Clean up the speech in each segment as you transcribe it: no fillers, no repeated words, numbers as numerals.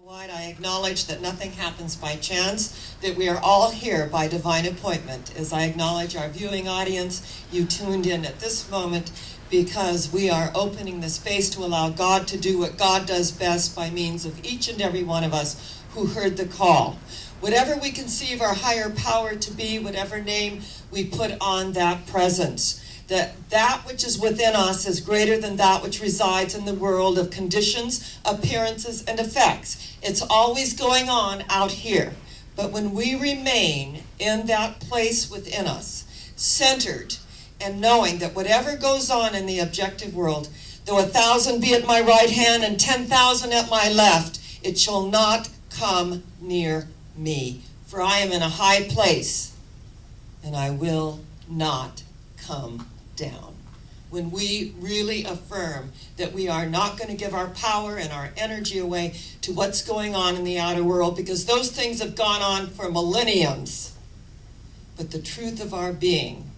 I acknowledge that nothing happens by chance, that we are all here by divine appointment. As I acknowledge our viewing audience, you tuned in at this moment because we are opening the space to allow God to do what God does best by means of each and every one of us who heard the call. Whatever we conceive our higher power to be, whatever name we put on that presence, that which is within us is greater than that which resides in the world of conditions, appearances, and effects. It's always going on out here. But when we remain in that place within us, centered, and knowing that whatever goes on in the objective world, though 1,000 be at my right hand and 10,000 at my left, it shall not come near me. For I am in a high place, and I will not come down. When we really affirm that we are not going to give our power and our energy away to what's going on in the outer world, because those things have gone on for millenniums. But the truth of our being,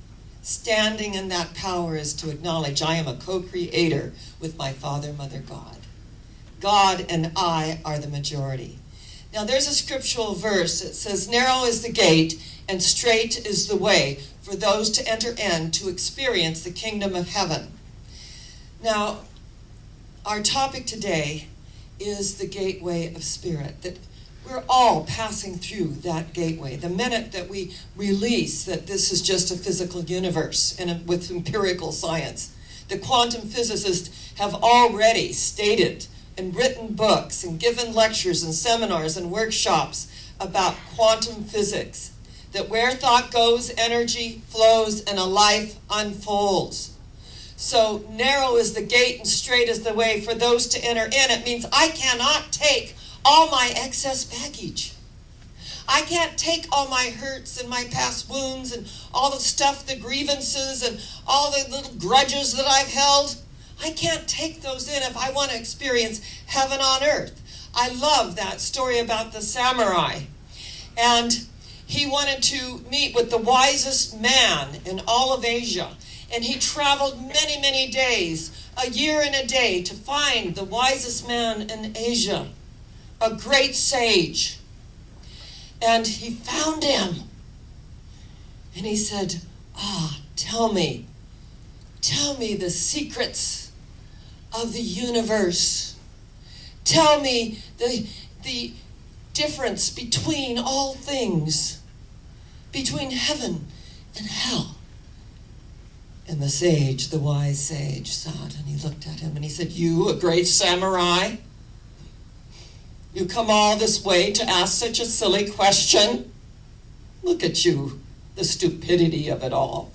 standing in that power, is to acknowledge I am a co-creator with my Father, Mother, God. God and I are the majority. Now there's a scriptural verse that says, narrow is the gate and straight is the way for those to enter in to experience the kingdom of heaven. Now, our topic today is the gateway of spirit, that we're all passing through that gateway. The minute that we release that this is just a physical universe and with empirical science, the quantum physicists have already stated and written books and given lectures and seminars and workshops about quantum physics, that where thought goes, energy flows and a life unfolds. So narrow is the gate and straight is the way for those to enter in. It means I cannot take all my excess baggage. I can't take all my hurts and my past wounds and all the stuff, the grievances and all the little grudges that I've held. I can't take those in if I want to experience heaven on earth. I love that story about the samurai. And he wanted to meet with the wisest man in all of Asia. And he traveled many, many days, a year and a day, to find the wisest man in Asia, a great sage. And he found him. And he said, tell me the secrets of the universe. Tell me the difference between all things, between heaven and hell. And the sage, the wise sage, sat and he looked at him and he said, you, a great samurai, you come all this way to ask such a silly question? Look at you, the stupidity of it all.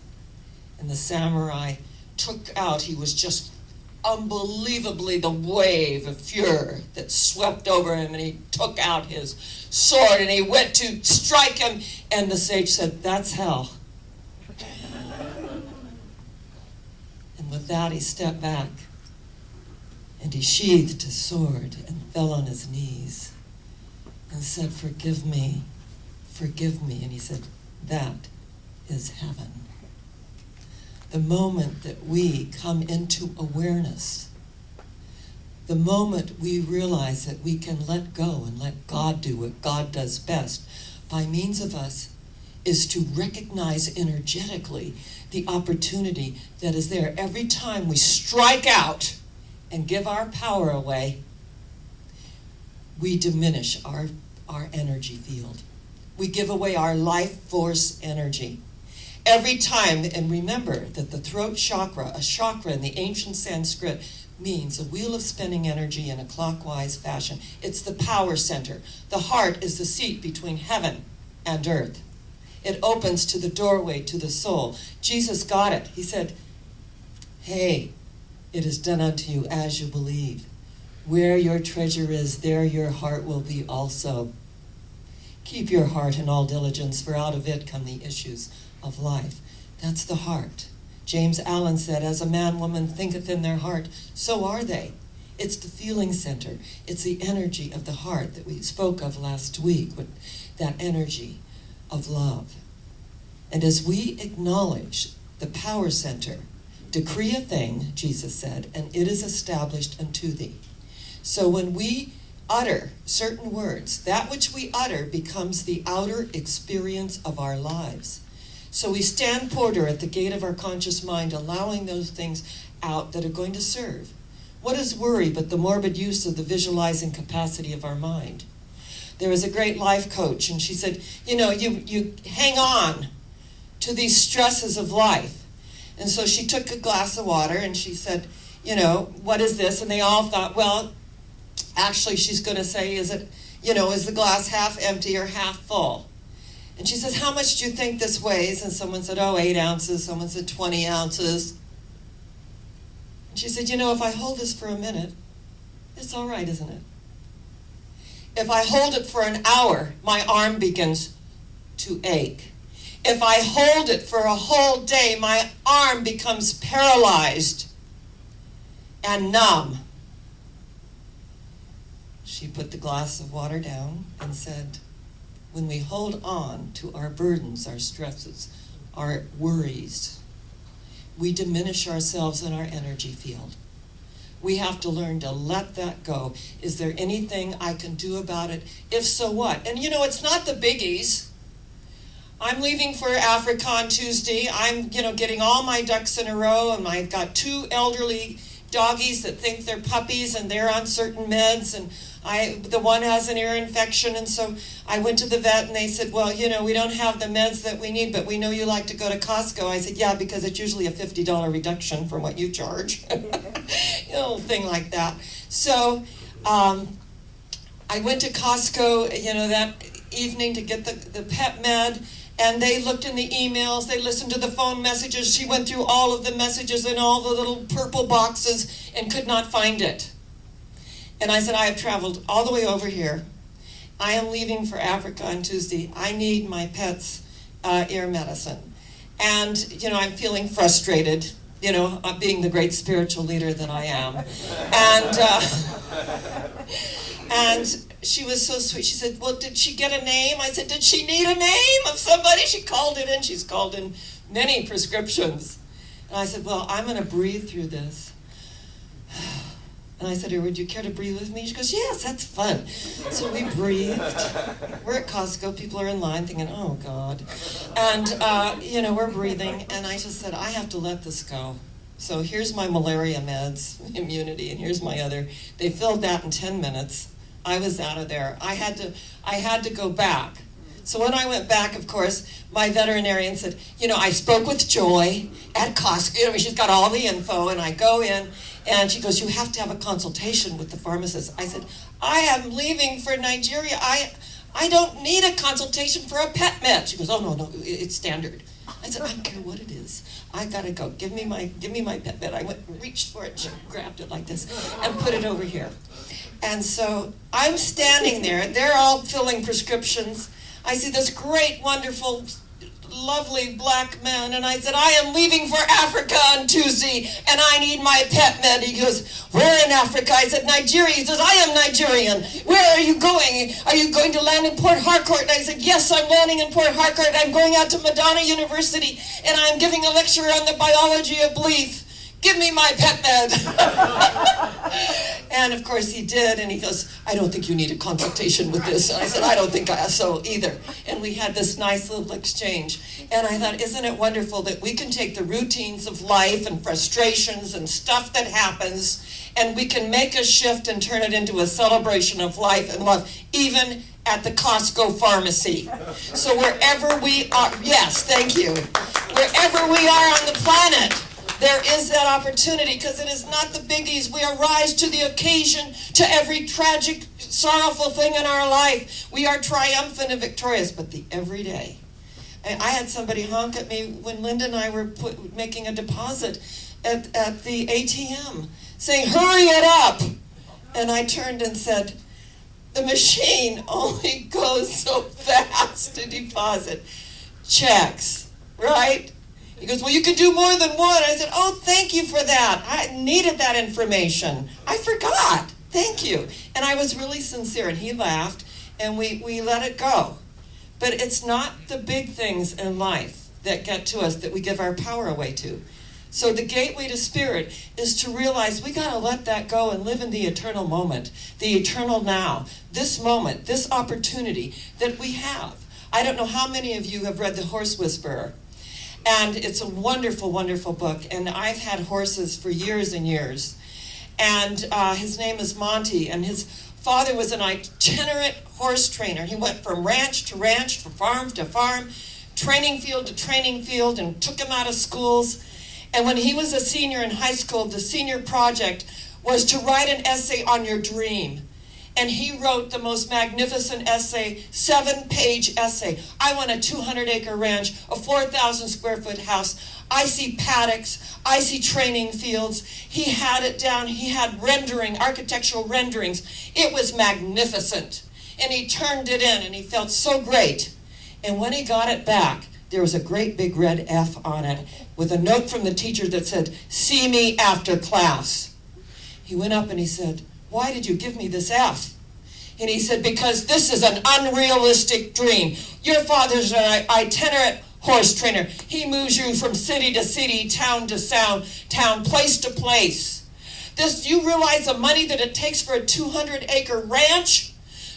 And the samurai took out, he was just unbelievably the wave of fury that swept over him, and he took out his sword and he went to strike him, and the sage said, that's hell. And with that he stepped back and he sheathed his sword and fell on his knees and said, forgive me. And he said, that is heaven. The moment that we come into awareness, the moment we realize that we can let go and let God do what God does best by means of us, is to recognize energetically the opportunity that is there. Every time we strike out and give our power away, we diminish our energy field. We give away our life force energy. Every time, and remember that the throat chakra, a chakra in the ancient Sanskrit, means a wheel of spinning energy in a clockwise fashion. It's the power center. The heart is the seat between heaven and earth. It opens to the doorway to the soul. Jesus got it. He said, hey, it is done unto you as you believe. Where your treasure is, there your heart will be also. Keep your heart in all diligence, for out of it come the issues of life. That's the heart. James Allen said, as a man, woman thinketh in their heart, so are they. It's the feeling center. It's the energy of the heart that we spoke of last week, with that energy of love. And as we acknowledge the power center, decree a thing, Jesus said, and it is established unto thee. So when we utter certain words, that which we utter becomes the outer experience of our lives. So we stand porter at the gate of our conscious mind, allowing those things out that are going to serve. What is worry but the morbid use of the visualizing capacity of our mind? There was a great life coach, and she said, you hang on to these stresses of life. And so she took a glass of water and she said, what is this? And they all thought, well, actually she's going to say, is the glass half empty or half full? And she says, how much do you think this weighs? And someone said, 8 ounces. Someone said 20 ounces. And she said, if I hold this for a minute, it's all right, isn't it? If I hold it for an hour, my arm begins to ache. If I hold it for a whole day, my arm becomes paralyzed and numb. She put the glass of water down and said, when we hold on to our burdens, our stresses, our worries, we diminish ourselves in our energy field. We have to learn to let that go. Is there anything I can do about it? If so, what? And it's not the biggies. I'm leaving for Africa on Tuesday. I'm, getting all my ducks in a row, and I've got 2 elderly doggies that think they're puppies, and they're on certain meds, and the one has an ear infection, and so I went to the vet, and they said, well, we don't have the meds that we need, but we know you like to go to Costco. I said, yeah, because it's usually a $50 reduction from what you charge. Thing like that. So I went to Costco, that evening to get the pet med, and they looked in the emails, they listened to the phone messages. She went through all of the messages in all the little purple boxes and could not find it. And I said, I have traveled all the way over here. I am leaving for Africa on Tuesday. I need my pet's ear medicine. And, I'm feeling frustrated, being the great spiritual leader that I am. And she was so sweet. She said, well, did she get a name? I said, did she need a name of somebody? She called it in. She's called in many prescriptions. And I said, well, I'm going to breathe through this. And I said to her, would you care to breathe with me? She goes, yes, that's fun. So we breathed. We're at Costco. People are in line thinking, oh, God. And, we're breathing. And I just said, I have to let this go. So here's my malaria meds, immunity, and here's my other. They filled that in 10 minutes. I was out of there. I had to go back. So when I went back, of course, my veterinarian said, I spoke with Joy at Costco. She's got all the info, and I go in, and she goes, you have to have a consultation with the pharmacist. I said, I am leaving for Nigeria. I don't need a consultation for a pet med. She goes, oh, no, it's standard. I said, I don't care what it is. I gotta go. Give me my pet med. I went and reached for it, she grabbed it like this, and put it over here. And so I'm standing there. They're all filling prescriptions. I see this great, wonderful, lovely black man, and I said, I am leaving for Africa on Tuesday, and I need my pet med. He goes, where in Africa? I said, Nigeria. He says, I am Nigerian. Where are you going? Are you going to land in Port Harcourt? And I said, yes, I'm landing in Port Harcourt. I'm going out to Madonna University, and I'm giving a lecture on the biology of belief. Give me my pet med. And of course he did, and he goes, I don't think you need a consultation with this. And I said, I don't think so either. And we had this nice little exchange. And I thought, isn't it wonderful that we can take the routines of life and frustrations and stuff that happens, and we can make a shift and turn it into a celebration of life and love, even at the Costco pharmacy. So wherever we are, yes, thank you. Wherever we are on the planet, there is that opportunity, because it is not the biggies. We arise to the occasion, to every tragic, sorrowful thing in our life. We are triumphant and victorious, but the everyday. I had somebody honk at me when Linda and I were making a deposit at the ATM, saying, hurry it up. And I turned and said, the machine only goes so fast to deposit checks, right? He goes, well, you can do more than one. I said, oh, thank you for that. I needed that information. I forgot. Thank you. And I was really sincere, and he laughed, and we let it go. But it's not the big things in life that get to us that we give our power away to. So the gateway to spirit is to realize we got to let that go and live in the eternal moment, the eternal now, this moment, this opportunity that we have. I don't know how many of you have read The Horse Whisperer. And it's a wonderful, wonderful book. And I've had horses for years and years. And his name is Monty. And his father was an itinerant horse trainer. He went from ranch to ranch, from farm to farm, training field to training field, and took him out of schools. And when he was a senior in high school, the senior project was to write an essay on your dream. And he wrote the most magnificent essay, 7-page essay. I want a 200-acre ranch, a 4,000 square foot house. I see paddocks. I see training fields. He had it down. He had architectural renderings. It was magnificent. And he turned it in, and he felt so great. And when he got it back, there was a great big red F on it with a note from the teacher that said, "See me after class." He went up and he said, "Why did you give me this F?" And he said, "Because this is an unrealistic dream. Your father's an itinerant horse trainer. He moves you from city to city, town to town, place to place. Do you realize the money that it takes for a 200-acre ranch?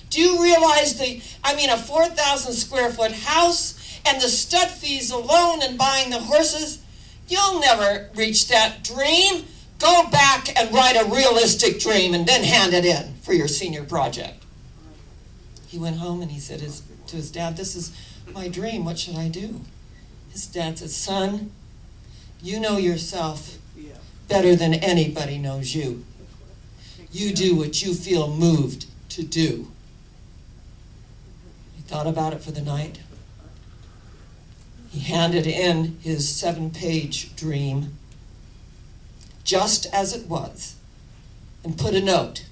Do you realize a 4,000 square foot house and the stud fees alone and buying the horses? You'll never reach that dream. Go back and write a realistic dream and then hand it in for your senior project." He went home and he said to his dad, "This is my dream. What should I do?" His dad said, "Son, you know yourself better than anybody knows you. You do what you feel moved to do." He thought about it for the night. He handed in his 7-page dream, just as it was, and put a note: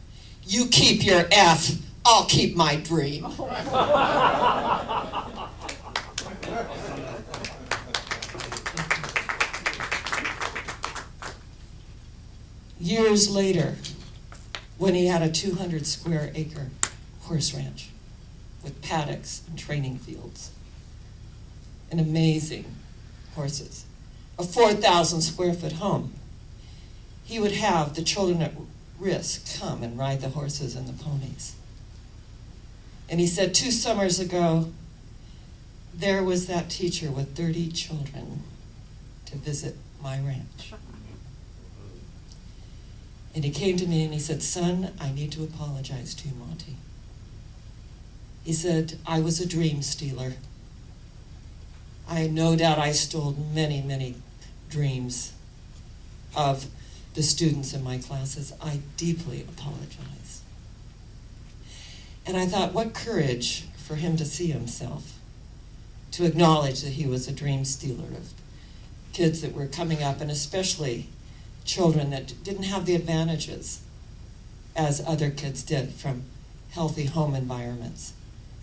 "You keep your F, I'll keep my dream." Years later, when he had a 200 square acre horse ranch with paddocks and training fields and amazing horses, a 4,000 square foot home, he would have the children at risk come and ride the horses and the ponies. And he said 2 summers ago, there was that teacher with 30 children to visit my ranch. And he came to me and he said, "Son, I need to apologize to you, Monty." He said, "I was a dream stealer. I no doubt I stole many, many dreams of the students in my classes. I deeply apologize." And I thought, what courage for him to see himself, to acknowledge that he was a dream stealer of kids that were coming up, and especially children that didn't have the advantages as other kids did from healthy home environments.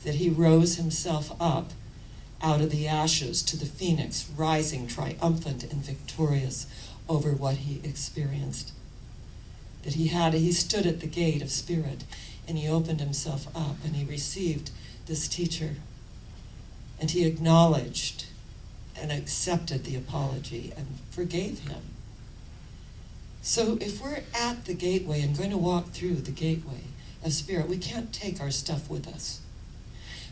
That he rose himself up out of the ashes to the phoenix, rising triumphant and victorious over what he experienced. That he stood at the gate of spirit, and he opened himself up, and he received this teacher, and he acknowledged and accepted the apology and forgave him. So if we're at the gateway and going to walk through the gateway of spirit, we can't take our stuff with us.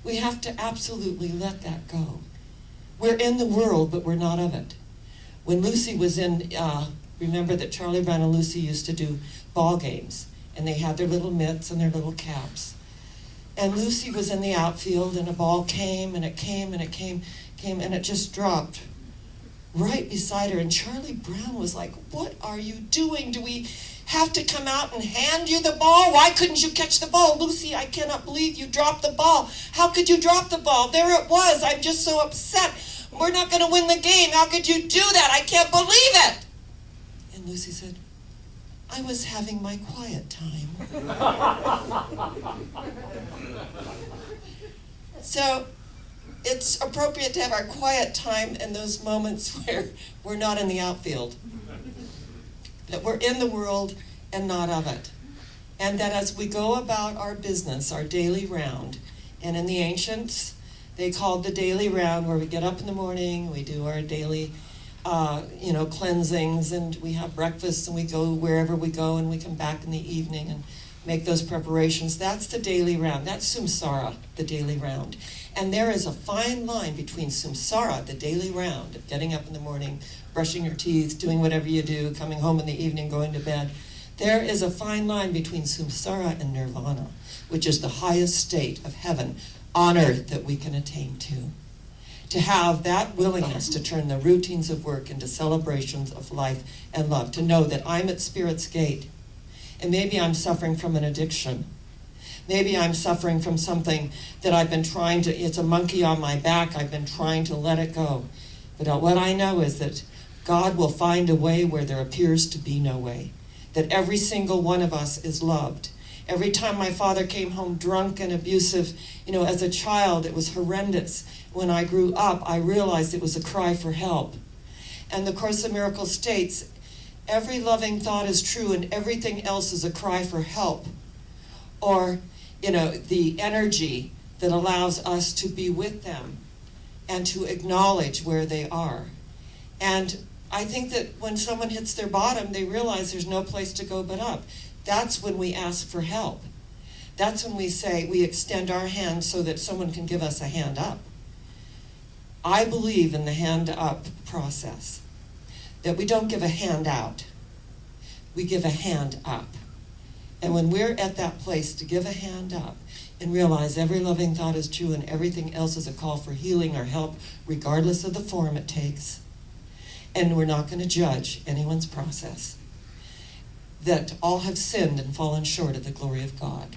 We have to absolutely let that go. We're in the world, but we're not of it. When Lucy was remember that Charlie Brown and Lucy used to do ball games, and they had their little mitts and their little caps. And Lucy was in the outfield, and a ball came, and it came, and it came, and it just dropped right beside her. And Charlie Brown was like, "What are you doing? Do we have to come out and hand you the ball? Why couldn't you catch the ball? Lucy, I cannot believe you dropped the ball. How could you drop the ball? There it was. I'm just so upset. We're not going to win the game. How could you do that? I can't believe it." And Lucy said, "I was having my quiet time." So it's appropriate to have our quiet time in those moments where we're not in the outfield. That we're in the world and not of it. And that as we go about our business, our daily round, and in the ancients, they called the daily round where we get up in the morning, we do our daily cleansings, and we have breakfast, and we go wherever we go, and we come back in the evening and make those preparations. That's the daily round. That's samsara, the daily round. And there is a fine line between samsara, the daily round, of getting up in the morning, brushing your teeth, doing whatever you do, coming home in the evening, going to bed. There is a fine line between samsara and nirvana, which is the highest state of heaven on earth that we can attain to. To have that willingness to turn the routines of work into celebrations of life and love, to know that I'm at Spirit's gate, and maybe I'm suffering from an addiction. Maybe I'm suffering from something that I've been trying to, it's a monkey on my back, I've been trying to let it go. But what I know is that God will find a way where there appears to be no way. That every single one of us is loved. Every time my father came home drunk and abusive, as a child, it was horrendous. When I grew up, I realized it was a cry for help. And the Course in Miracles states, every loving thought is true and everything else is a cry for help. Or, the energy that allows us to be with them and to acknowledge where they are. And I think that when someone hits their bottom, they realize there's no place to go but up. That's when we ask for help. That's when we say, we extend our hand so that someone can give us a hand up. I believe in the hand up process, that we don't give a hand out, we give a hand up. And when we're at that place to give a hand up and realize every loving thought is true and everything else is a call for healing or help, regardless of the form it takes, and we're not going to judge anyone's process, that all have sinned and fallen short of the glory of God.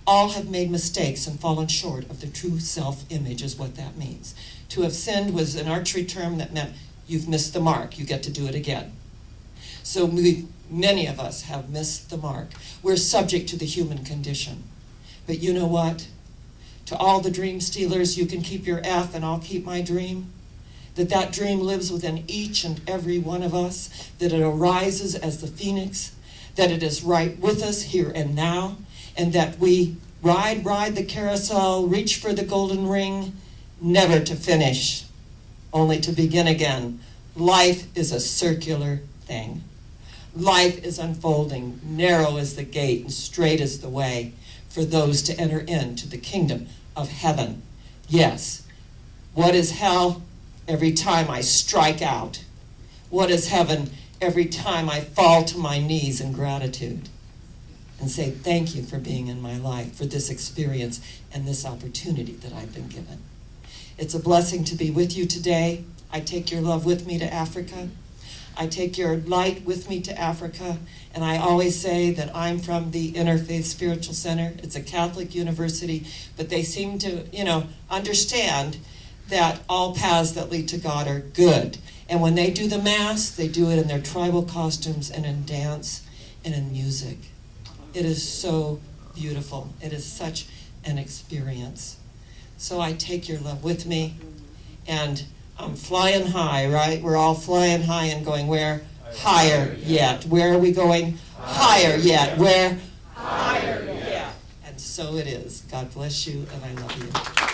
All have made mistakes and fallen short of the true self-image is what that means. To have sinned was an archery term that meant you've missed the mark, you get to do it again. So many of us have missed the mark. We're subject to the human condition. But you know what? To all the dream stealers, you can keep your F and I'll keep my dream. That dream lives within each and every one of us, that it arises as the phoenix, that it is right with us here and now, and that we ride the carousel, reach for the golden ring, never to finish, only to begin again. Life is a circular thing. Life is unfolding. Narrow is the gate and straight is the way for those to enter into the kingdom of heaven. Yes. What is hell? Every time I strike out. What is heaven? Every time I fall to my knees in gratitude and say thank you for being in my life, for this experience and this opportunity that I've been given. It's a blessing to be with you today. I take your love with me to Africa. I take your light with me to Africa, and I always say that I'm from the Interfaith Spiritual Center. It's a Catholic university, but they seem to, understand that all paths that lead to God are good. And when they do the Mass, they do it in their tribal costumes and in dance and in music. It is so beautiful. It is such an experience. So I take your love with me, and I'm flying high, right? We're all flying high and going where? Higher yet. Where are we going? Higher yet. Where? Higher yet. And so it is. God bless you, and I love you.